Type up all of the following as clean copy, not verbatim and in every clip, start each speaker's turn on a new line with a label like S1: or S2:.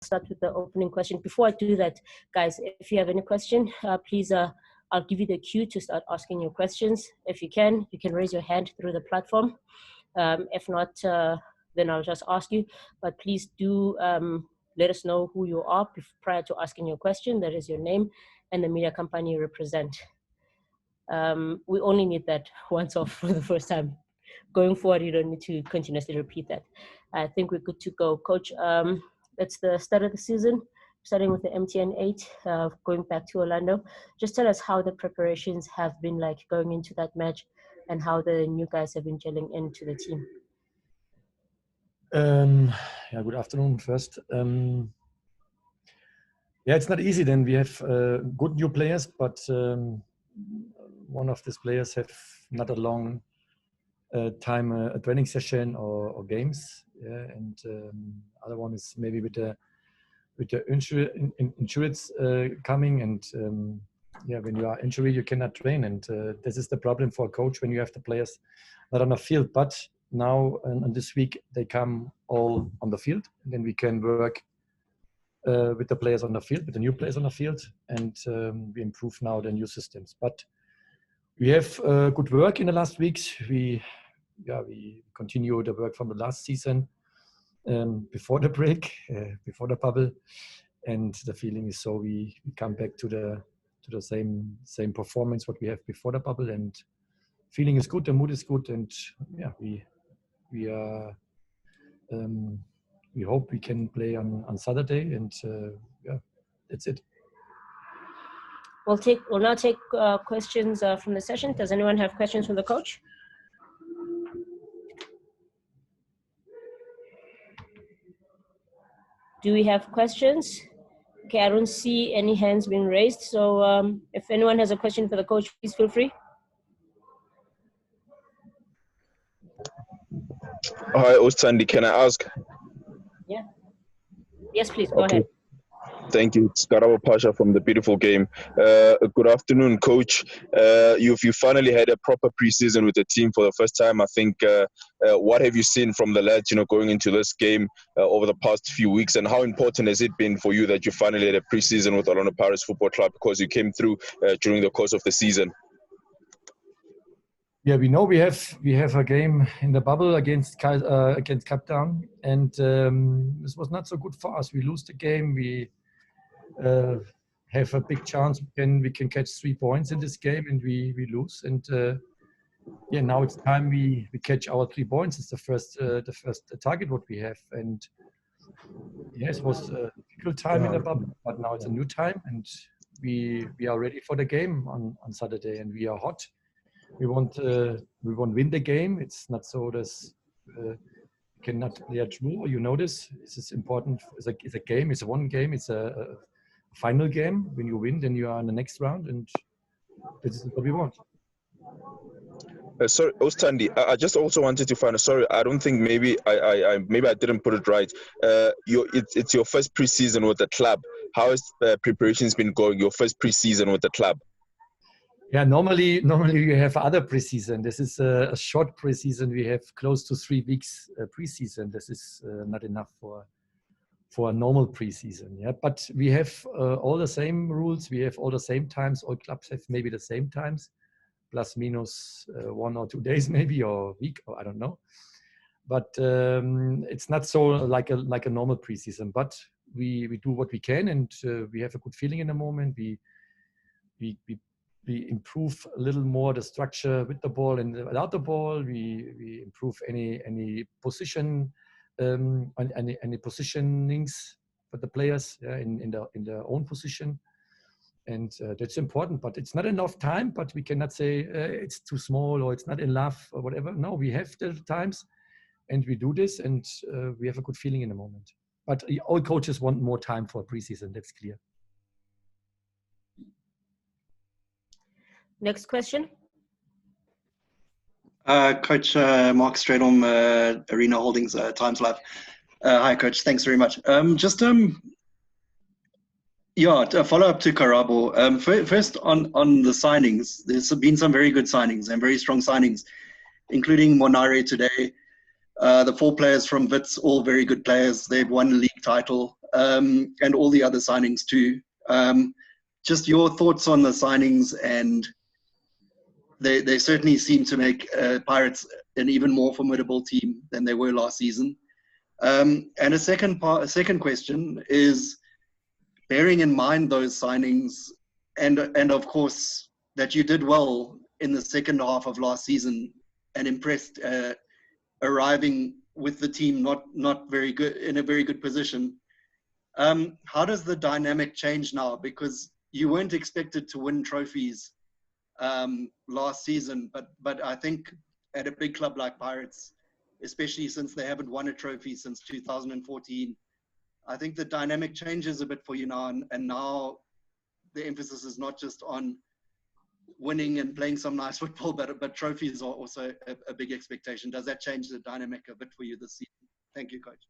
S1: start with the opening question. Before I do that, guys, if you have any question, please, I'll give you the cue to start asking your questions. If you can raise your hand through the platform. If not, then I'll just ask you. But please do let us know who you are prior to asking your question. That is your name and the media company you represent. We only need that once off for the first time. Going forward, you don't need to continuously repeat that. I think we're good to go. Coach, it's the start of the season, starting with the MTN 8, going back to Orlando. Just tell us how the preparations have been like going into that match and how the new guys have been gelling into the team.
S2: Yeah, good afternoon first. Yeah, it's not easy then. We have good new players, but one of these players have not a long time a training session or games, yeah, and other one is maybe with the insurance coming, and yeah, when you are injured you cannot train, and this is the problem for a coach when you have the players not on the field. But now on this week they come all on the field, and then we can work with the players on the field, with the new players on the field, and we improve now the new systems. But we have good work in the last weeks. We continue the work from the last season before the break, before the bubble, and the feeling is so we come back to the same performance what we have before the bubble, and feeling is good, the mood is good, and yeah, we are. We hope we can play on Saturday, and yeah, that's it.
S1: We'll now take questions from the session. Does anyone have questions from the coach? Do we have questions? Okay, I don't see any hands being raised. So if anyone has a question for the coach, please feel free.
S3: Hi, Ostandi, can I ask?
S1: Yeah. Yes, please, go ahead.
S3: Thank you. It's Karabo Pasha from The Beautiful Game. Good afternoon, Coach. You finally had a proper preseason with the team for the first time. I think, what have you seen from the lads, going into this game over the past few weeks, and how important has it been for you that you finally had a preseason with Orlando Pirates Football Club, because you came through during the course of the season?
S2: Yeah, we know we have a game in the bubble against Cape Town, and this was not so good for us. We lose the game. We have a big chance we can catch 3 points in this game, and we lose. And yeah, now it's time we catch our 3 points. It's the first target what we have. And yes, it was a difficult time in the bubble, but now it's a new time, and we are ready for the game on Saturday, and we are hot. We want win the game. It's not so that cannot play a draw. You know this. This is important. It's a game. It's one game. It's a final game. When you win, then you are in the next round, and this is what we want.
S3: Sorry, Ostandi, I just also wanted to find. Sorry, I don't think maybe I didn't put it right. It's your first preseason with the club. How has preparations been going? Your first preseason with the club.
S2: Yeah, normally you have other preseason. This is a short preseason. We have close to 3 weeks preseason. This is not enough for a normal preseason. Yeah, but we have all the same rules. We have all the same times. All clubs have maybe the same times, plus minus 1 or 2 days maybe, or a week, or I don't know. But it's not so like a normal preseason. But we do what we can, and we have a good feeling in the moment. We improve a little more the structure with the ball and without the ball. We improve any position, any positionings for the players, in their own position, and that's important. But it's not enough time. But we cannot say it's too small or it's not enough or whatever. No, we have the times, and we do this, and we have a good feeling in the moment. But all coaches want more time for preseason. That's clear.
S1: Next question.
S4: Coach Mark Stradholm, Arena Holdings, Times Live. Hi, Coach. Thanks very much. Just a follow-up to Karabo. First, on the signings, there's been some very good signings and very strong signings, including Monare today. The 4 players from Wits, all very good players. They've won the league title, and all the other signings too. Just your thoughts on the signings, and they certainly seem to make Pirates an even more formidable team than they were last season. And a second question is, bearing in mind those signings, and of course that you did well in the second half of last season and impressed, arriving with the team not very good, in a very good position. How does the dynamic change now? Because you weren't expected to win trophies last season, but I think at a big club like Pirates, especially since they haven't won a trophy since 2014, I think the dynamic changes a bit for you now, and now the emphasis is not just on winning and playing some nice football, but trophies are also a big expectation. Does that change the dynamic a bit for you this season? Thank you, Coach.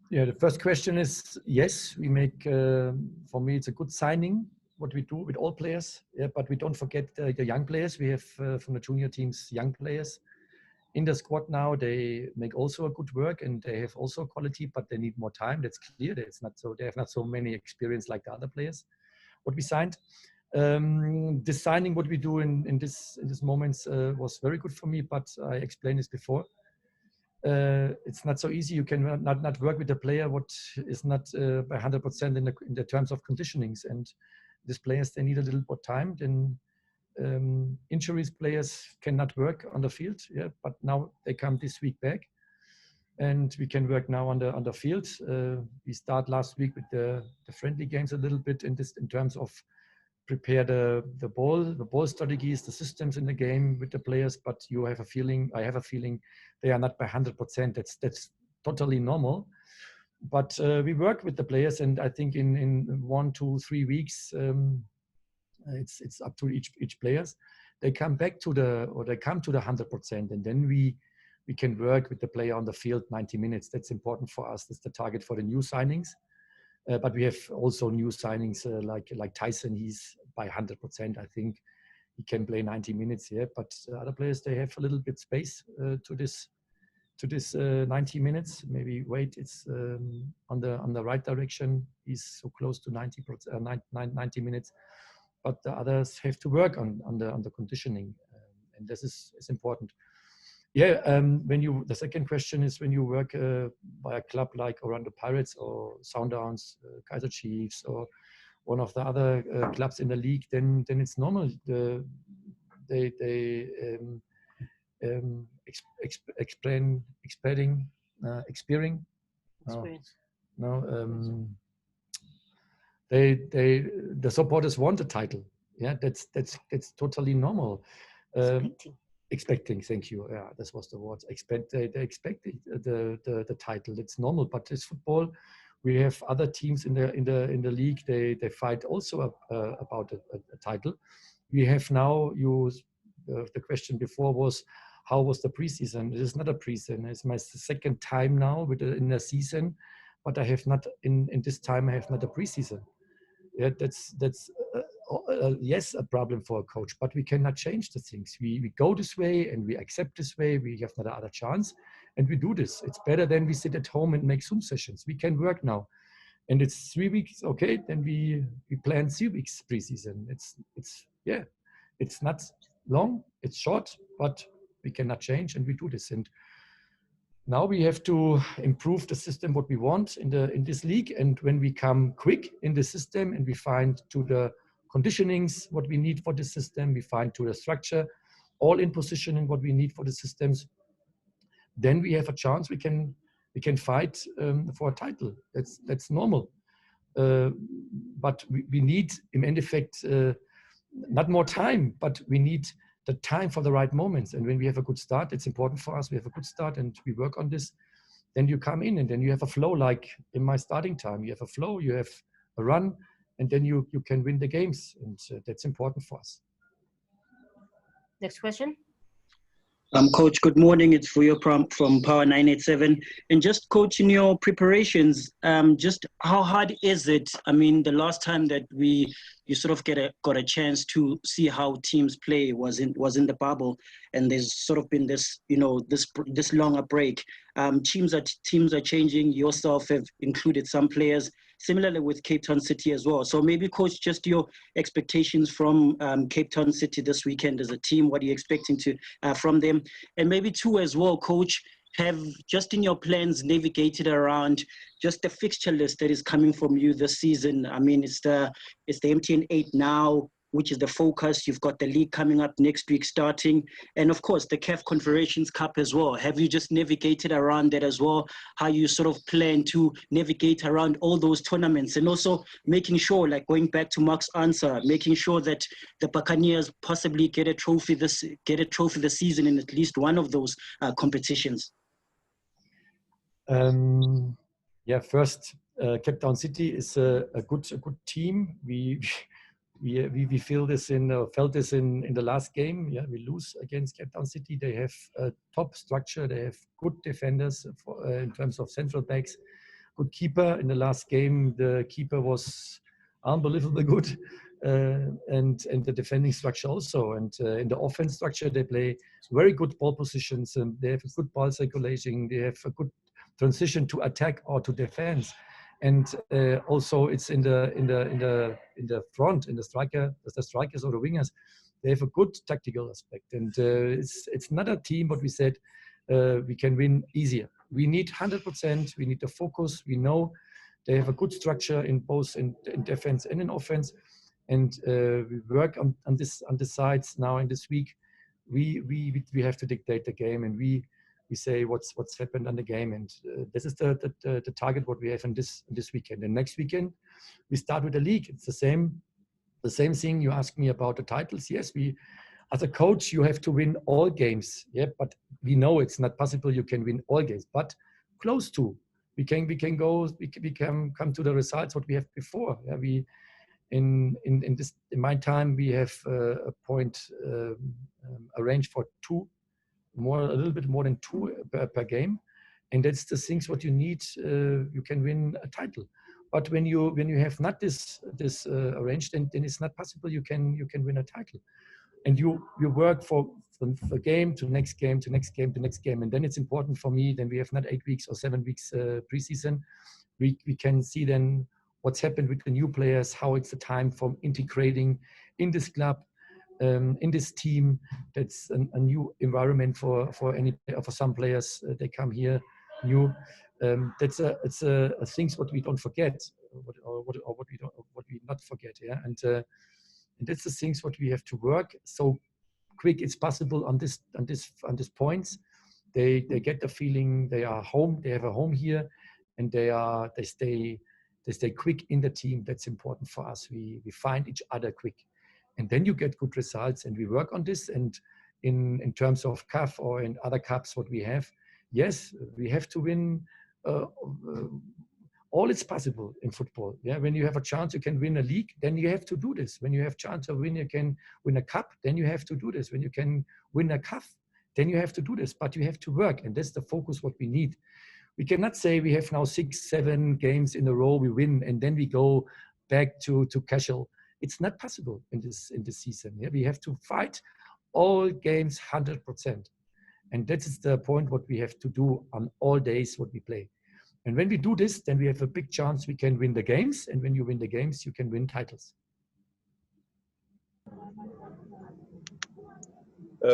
S2: Yeah, the first question is, yes, we make, for me, it's a good signing, what we do with all players, but we don't forget the young players. We have from the junior teams, young players in the squad now. They make also a good work, and they have also quality, but they need more time. That's clear. They have not so many experience like the other players. What we signed, this signing, what we do in this moments was very good for me, but I explained this before. It's not so easy. You can not work with a player what is not by 100% in the terms of conditionings, and these players, they need a little more time. Then injuries players cannot work on the field, but now they come this week back, and we can work now on the field. We start last week with the friendly games a little bit in terms of prepare the ball strategies, the systems in the game with the players, but I have a feeling they are not by 100%. That's totally normal. But we work with the players, and I think in 1, 2, 3 weeks, it's up to each players. They come to the 100%, and then we can work with the player on the field 90 minutes. That's important for us. That's the target for the new signings. But we have also new signings like Tyson. He's by 100%. I think he can play 90 minutes. But other players, they have a little bit space to this 90 minutes. Maybe Wade, it's on the right direction. He's so close to 90 minutes. But the others have to work on the conditioning, and this is important. The second question is, when you work by a club like Orlando Pirates or Sundowns, Kaizer Chiefs, or one of the other clubs in the league, then it's normal. The supporters want a title. That's totally normal. Expecting, thank you. Yeah, this was the word. They expect the title. It's normal, but it's football. We have other teams in the league. They fight also about a title. We have now. The question before was, how was the preseason? It is not a preseason. It's my second time now in the season, but I have not in this time. I have not a preseason. Yeah, that's yes, a problem for a coach, but we cannot change the things. We go this way, and we accept this way. We have not another chance, and we do this. It's better than we sit at home and make Zoom sessions. We can work now, and it's 3 weeks. Okay, then we plan 3 weeks preseason. It's not long. It's short, but we cannot change, and we do this. And now we have to improve the system what we want in this league, and when we come quick in the system and we find to the conditionings what we need for the system, we find to the structure, all in positioning what we need for the systems, then we have a chance. We can fight for a title. That's normal. But we need, in effect, not more time, but we need the time for the right moments. And when we have a good start, it's important for us. We have a good start and we work on this. Then you come in, and then you have a flow, like in my starting time. You have a flow, you have a run, and then you can win the games. And that's important for us.
S1: Next question.
S5: Coach, good morning. It's Fuyo from Power 987. And just, Coach, in your preparations, just how hard is it? I mean, the last time that you sort of got a chance to see how teams play was in the bubble, and there's sort of been this, this longer break. Teams are changing. Yourself have included some players. Similarly with Cape Town City as well. So maybe, Coach, just your expectations from Cape Town City this weekend as a team. What are you expecting from them? And maybe too as well, Coach, have just in your plans navigated around just the fixture list that is coming from you this season. I mean, it's the MTN 8 now, which is the focus. You've got the league coming up next week starting. And of course, the CAF Confederations Cup as well. Have you just navigated around that as well? How you sort of plan to navigate around all those tournaments, and also making sure, like going back to Mark's answer, making sure that the Buccaneers possibly get a trophy this season in at least one of those competitions?
S2: First, Cape Town City is a good team. We felt this in the last game. Yeah, we lose against Cape Town City. They have a top structure. They have good defenders in terms of central backs. Good keeper. In the last game, the keeper was unbelievably good, and the defending structure also. And in the offense structure, they play very good ball positions. And they have a good ball circulation. They have a good transition to attack or to defense. And also it's in the front, in the strikers or the wingers, they have a good tactical aspect. And it's not a team, but we said we can win easier. We need 100%. We need the focus. We know they have a good structure in both in defense and in offense. And we work on the sides now in this week. We have to dictate the game, and we say what's happened on the game, and this is the target what we have in this weekend. And next weekend we start with the league. It's the same thing. You ask me about the titles. Yes, we as a coach you have to win all games. Yeah, but we know it's not possible. You can win all games, but close to. We can come to the results what we have before. Yeah, we in my time we have a point arranged for a little bit more than 2 per game, and that's the things what you need. You can win a title, but when you have not this arranged, then it's not possible. You can win a title, and you work from game to next game to next game to next game, and then it's important for me. Then we have not 8 weeks or 7 weeks preseason. We can see then what's happened with the new players, how it's the time for integrating in this club. In this team, that's a new environment for some players. They come here new. It's a things what we don't forget, what we not forget. Yeah, and that's the things what we have to work so quick it's possible on this points. They get the feeling they are home. They have a home here, and they stay quick in the team. That's important for us. We find each other quick. And then you get good results, and we work on this. And in terms of CAF or in other cups, what we have, yes, we have to win. All is possible in football. Yeah, when you have a chance, you can win a league. Then you have to do this. When you have chance to win, you can win a cup. Then you have to do this. When you can win a CAF, then you have to do this. But you have to work, and that's the focus what we need. We cannot say we have now 6, 7 games in a row we win, and then we go back to casual. It's not possible in this season. Yeah? We have to fight all games 100%. And that is the point what we have to do on all days what we play. And when we do this, then we have a big chance we can win the games. And when you win the games, you can win titles.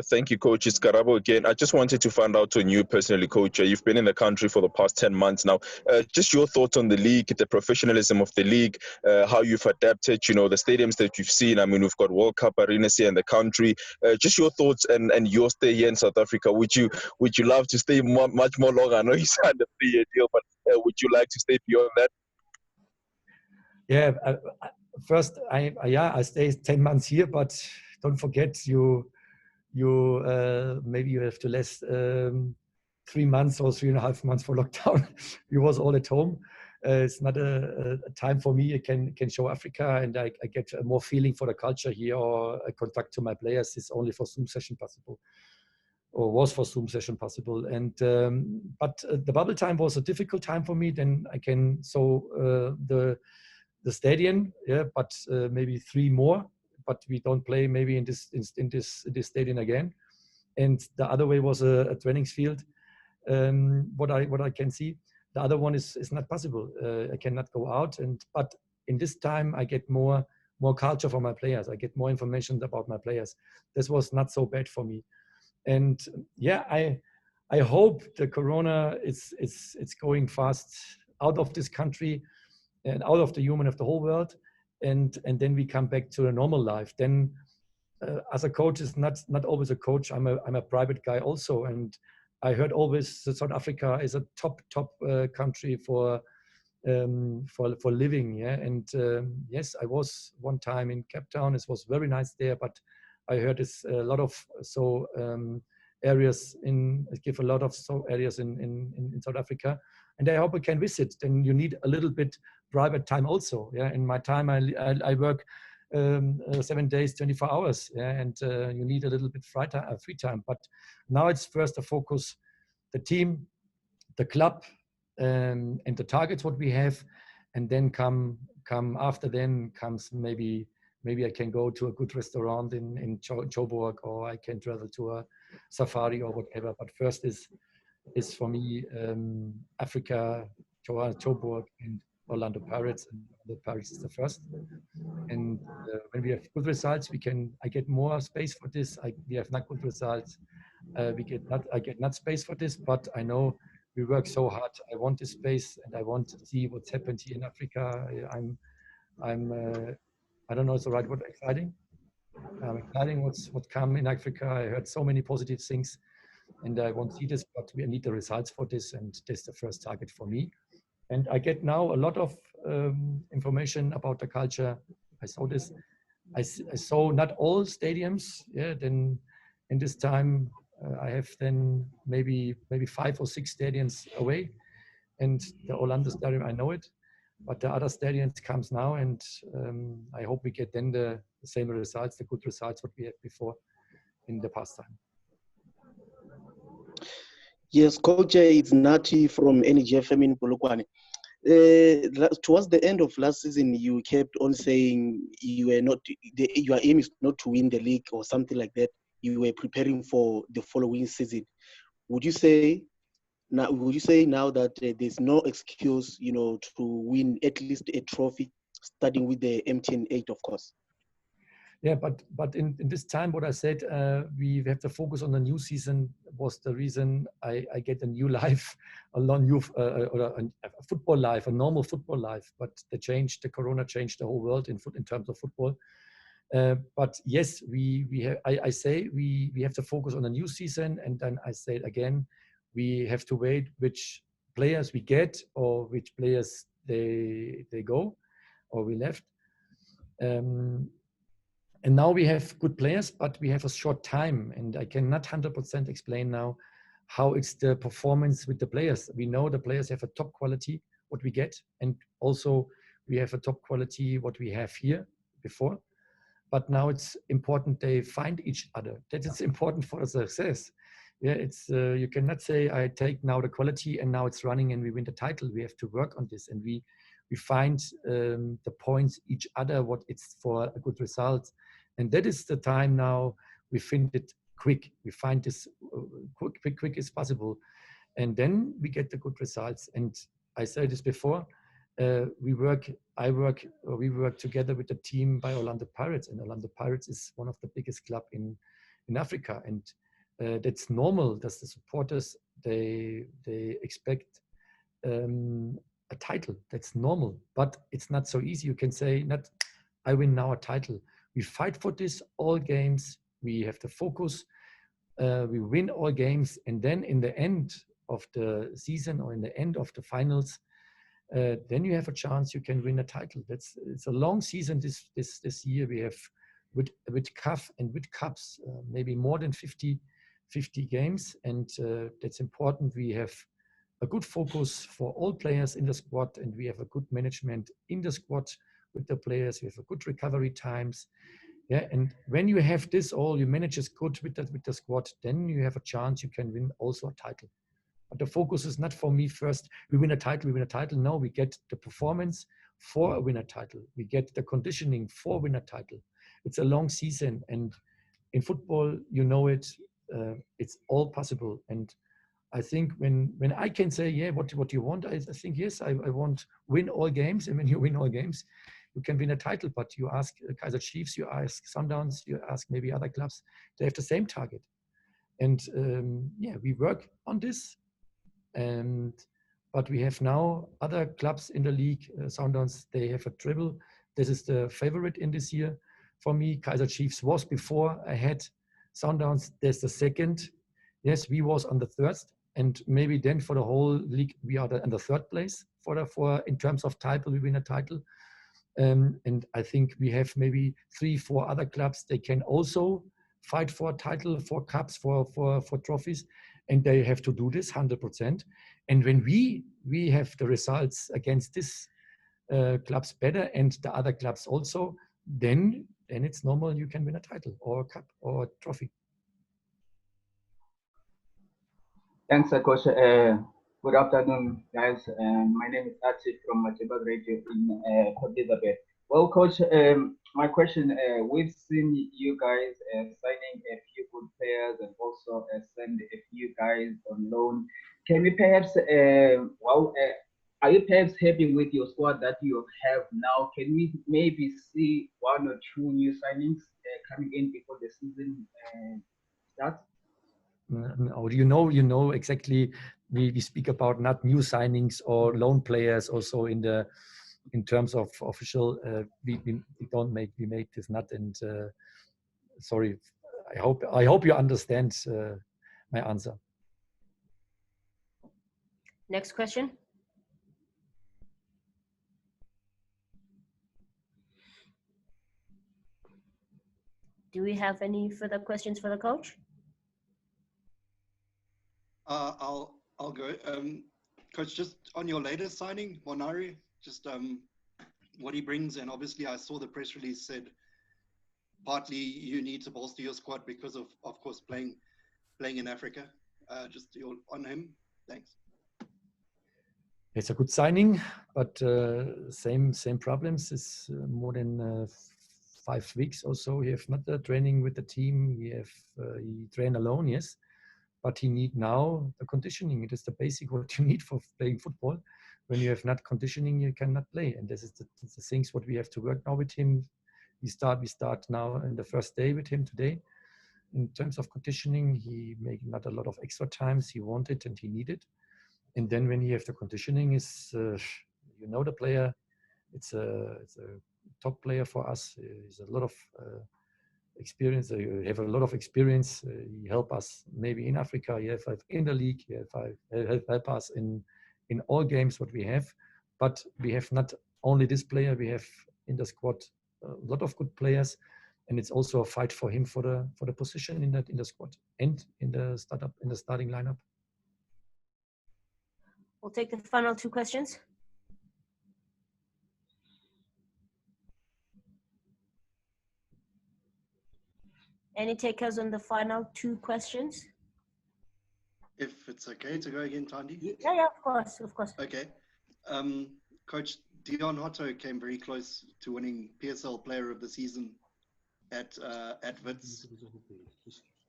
S3: Thank you, Coach. It's Karabo again. I just wanted to find out on you personally, Coach. You've been in the country for the past 10 months now. Just your thoughts on the league, the professionalism of the league, how you've adapted, the stadiums that you've seen. I mean, we've got World Cup arenas here in the country. Just your thoughts and your stay here in South Africa. Would you love to stay much more longer? I know you signed a 3-year deal, but would you like to stay beyond that?
S2: Yeah, first, I stay 10 months here, but don't forget maybe you have to less 3 months or 3.5 months for lockdown. We was all at home. It's not a time for me. I can show Africa, and I get more feeling for the culture here, or I contact to my players. It's only for Zoom session possible. or was for Zoom session possible. And but the bubble time was a difficult time for me. Then I can the stadium, yeah, but maybe 3 more. But we don't play maybe in this stadium again. And the other way was a training field. What I can see, the other one is not possible. I cannot go out, but in this time I get more culture for my players. I get more information about my players. This was not so bad for me. And yeah, I hope the corona it's going fast out of this country and out of the human of the whole world, and then we come back to a normal life. Then as a coach is not always a coach. I'm a private guy also, and I heard always that South Africa is a top country for living. Yeah, and yes, I was one time in Cape Town. It was very nice there, but I heard it's a lot of areas give a lot of areas in South Africa, and I hope I can visit. Then you need a little bit private time also. Yeah, in my time I work 7 days, 24 hours, yeah, and you need a little bit free time. But now it's first the focus, the team, the club, and the targets what we have, and then come after. Then comes maybe I can go to a good restaurant in Joburg, or I can travel to a safari or whatever. But first is for me Africa, Joburg, and Orlando Pirates. And the Pirates is the first. And when we have good results, I get more space for this. We have not good results, I get not space for this. But I know we work so hard. I want this space, and I want to see what's happened here in Africa. I don't know it's the right word. Exciting. Exciting what come in Africa. I heard so many positive things, and I want to see this. But we need the results for this, and this is the first target for me. And I get now a lot of information about the culture. I saw this. I saw not all stadiums. Yeah. Then in this time, I have then maybe 5 or 6 stadiums away, and the Orlando Stadium I know it, but the other stadiums comes now, and I hope we get then the same results, the good results what we had before in the past time.
S6: Yes, Coach, it's Nati from NGFM in Polokwane. Towards the end of last season, you kept on saying your aim is not to win the league or something like that. You were preparing for the following season. Would you say now that there's no excuse, to win at least a trophy, starting with the MTN 8, of course?
S2: Yeah, but in this time, what I said, we have to focus on the new season was the reason I get a new life, a football life, a normal football life. But the corona changed the whole world in terms of football. But yes, I say we have to focus on a new season, and then I say it again, we have to wait which players we get or which players they go or we left. And now we have good players, but we have a short time, and I cannot 100% explain now how it's the performance with the players. We know the players have a top quality, what we get, and also we have a top quality, what we have here before. But now it's important they find each other. That is important for the success. Yeah, it's you cannot say I take now the quality and now it's running and we win the title. We have to work on this, and we find the points each other, what it's for a good result. And that is the time now we find it quick. We find this quick as possible. And then we get the good results. And I said this before, we work together with the team by Orlando Pirates. And Orlando Pirates is one of the biggest club in Africa. And that's normal that the supporters, they expect a title. That's normal, but it's not so easy. You can say, not, I win now a title. We fight for this all games. We have to focus. We win all games, and then in the end of the season or in the end of the finals, then you have a chance. You can win a title. It's a long season. This year we have with CAF and with cups maybe more than 50 games, and that's important. We have a good focus for all players in the squad, and we have a good management in the squad with the players. We have a good recovery times, Yeah, and when you have this all, you manage as good with the squad, then you have a chance you can win also a title. But the focus is not for me first, we win a title, we win a title. No, we get the performance for a winner title. We get the conditioning for winner title. It's a long season, and in football, you know it, it's all possible. And I think when I can say, yeah, what do you want? I think, yes, I want win all games. And when you win all games, you can win a title. But you ask Kaizer Chiefs, you ask Sundowns, you ask maybe other clubs, they have the same target. And yeah, we work on this. But we have now other clubs in the league. Sundowns, they have a treble. This is the favorite in this year. For me, Kaizer Chiefs was before I had Sundowns. There's the second. Yes, we was on the third, and maybe then for the whole league we are in the third place for in terms of title. We win a title, and I think we have maybe 3-4 other clubs. They can also fight for a title, for cups, for trophies, and they have to do this 100%. And when we have the results against this clubs better and the other clubs also, then it's normal you can win a title or a cup or a trophy.
S7: Thanks, Coach. Good afternoon, guys. My name is Atif from Matiba Radio in Port Elizabeth. Well, Coach, my question, we've seen you guys signing a few good players and also send a few guys on loan. Can we perhaps, are you perhaps happy with your squad that you have now? Can we maybe see 1 or 2 new signings coming in before the season starts?
S2: No, you know exactly. We speak about not new signings or loan players. Also in terms of official, we make this not. And sorry, I hope you understand my answer.
S1: Next question. Do we have any further questions for the coach?
S4: I'll go. Coach, just on your latest signing, Monari, just what he brings, and obviously I saw the press release said partly you need to bolster your squad because of course playing in Africa. Just on him, thanks.
S2: It's a good signing, but same problems. It's more than 5 weeks or so. He have not training with the team. He train alone, yes, but he need now the conditioning. It is the basic what you need for playing football. When you have not conditioning, you cannot play. And this is the things what we have to work now with him. We start now in the first day with him today. In terms of conditioning, he make not a lot of extra times. He wanted and he needed. And then when you have the conditioning, is you know the player. It's a top player for us. He's a lot of experience. You have a lot of experience. He help us maybe in Africa. He have in the league. He help us in all games what we have. But we have not only this player. We have in the squad a lot of good players, and it's also a fight for him for the position in the squad and in the starting lineup.
S1: We'll take the final 2 questions. Any takers on the final 2 questions?
S4: If it's okay to go again, Tandy?
S1: Yeah, of course.
S4: Okay. Coach, Dion Hotto came very close to winning PSL Player of the Season at Wits.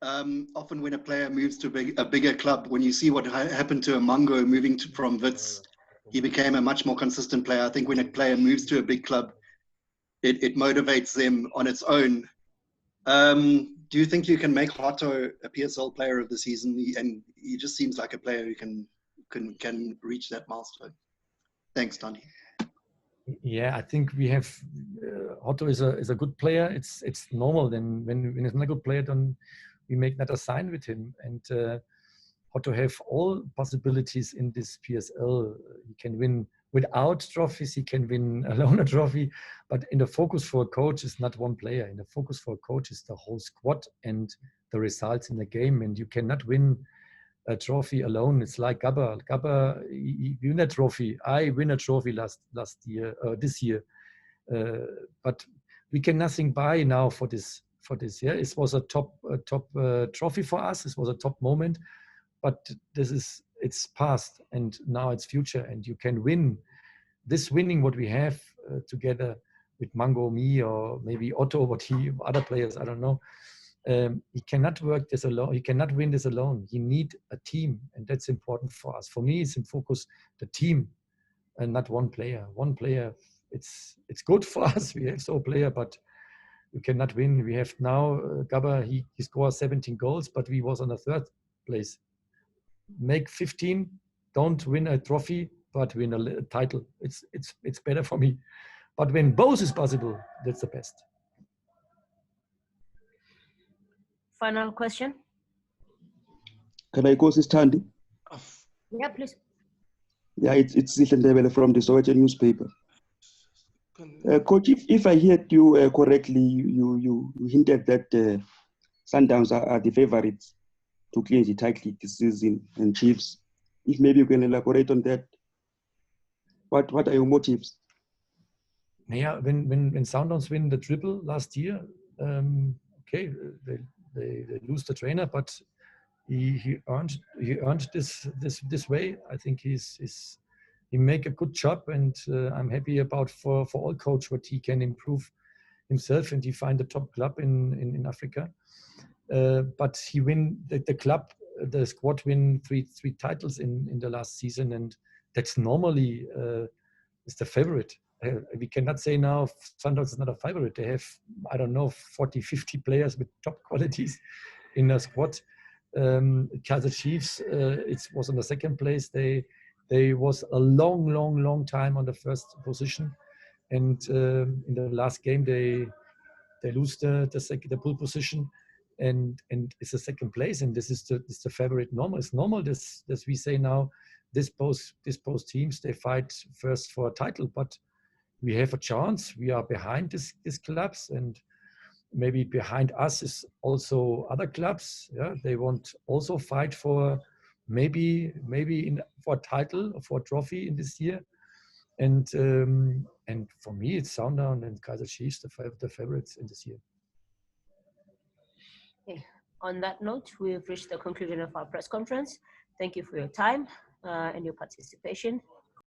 S4: Often when a player moves to a bigger club, when you see what happened to Amango moving from Wits, he became a much more consistent player. I think when a player moves to a big club, it motivates them on its own. Do you think you can make Hotto a PSL Player of the Season? And he just seems like a player who can reach that milestone. Thanks, Tandy.
S2: Yeah, I think we have Hotto is a good player. It's normal. Then when he's not a good player, then we make not a sign with him. And Hotto have all possibilities in this PSL. He can win without trophies. He can win alone a trophy. But in the focus for a coach is not one player. In the focus for a coach is the whole squad and the results in the game. And you cannot win a trophy alone. It's like Gabba. Gabba, he win a trophy. I win a trophy last year, this year. But we can nothing buy now for this. Yeah, it was a top trophy for us. It was a top moment, but it's past, and now it's future, and you can win. This winning what we have together with Mango, me, or maybe Otto, other players, I don't know. He cannot work this alone. He cannot win this alone. He need a team, and that's important for us. For me, it's in focus the team, and not one player. One player, it's good for us. We have so player, but we cannot win. We have now Gabba. He scored 17 goals, but we was on the 3rd place. Make 15, don't win a trophy, but win a title. It's better for me. But when both is possible, that's the best.
S1: Final question.
S8: Can I go, Tandy?
S1: Yeah, please.
S8: Yeah, it's Zihlendebele from the Sowetan newspaper. Coach, if I heard you correctly, you hinted that Sundowns are the favorites to clinch the title this season, and Chiefs. If maybe you can elaborate on that. What are your motives?
S2: Yeah, when Sundowns win the triple last year, okay, they lose the trainer, but he earned this way. I think he make a good job, and I'm happy about for all coach what he can improve himself, and he find the top club in Africa. But he win the squad win three titles in the last season, and that's normally is the favorite. We cannot say now Sundowns is not a favorite. They have, I don't know, 40, 50 players with top qualities in a squad. Kaiser Chiefs, it was on the 2nd place. They was a long time on the 1st position, and in the last game they lose the pole position, and it's the 2nd place, and this is the favorite. It's normal this we say now. This both teams, they fight first for a title, but we have a chance. We are behind these clubs, and maybe behind us is also other clubs. Yeah, they want also fight for maybe for a title or for a trophy in this year. And for me, it's Sundown and Kaiser Chiefs, the favorites in this year.
S1: Okay. On that note, we've reached the conclusion of our press conference. Thank you for your time and your participation.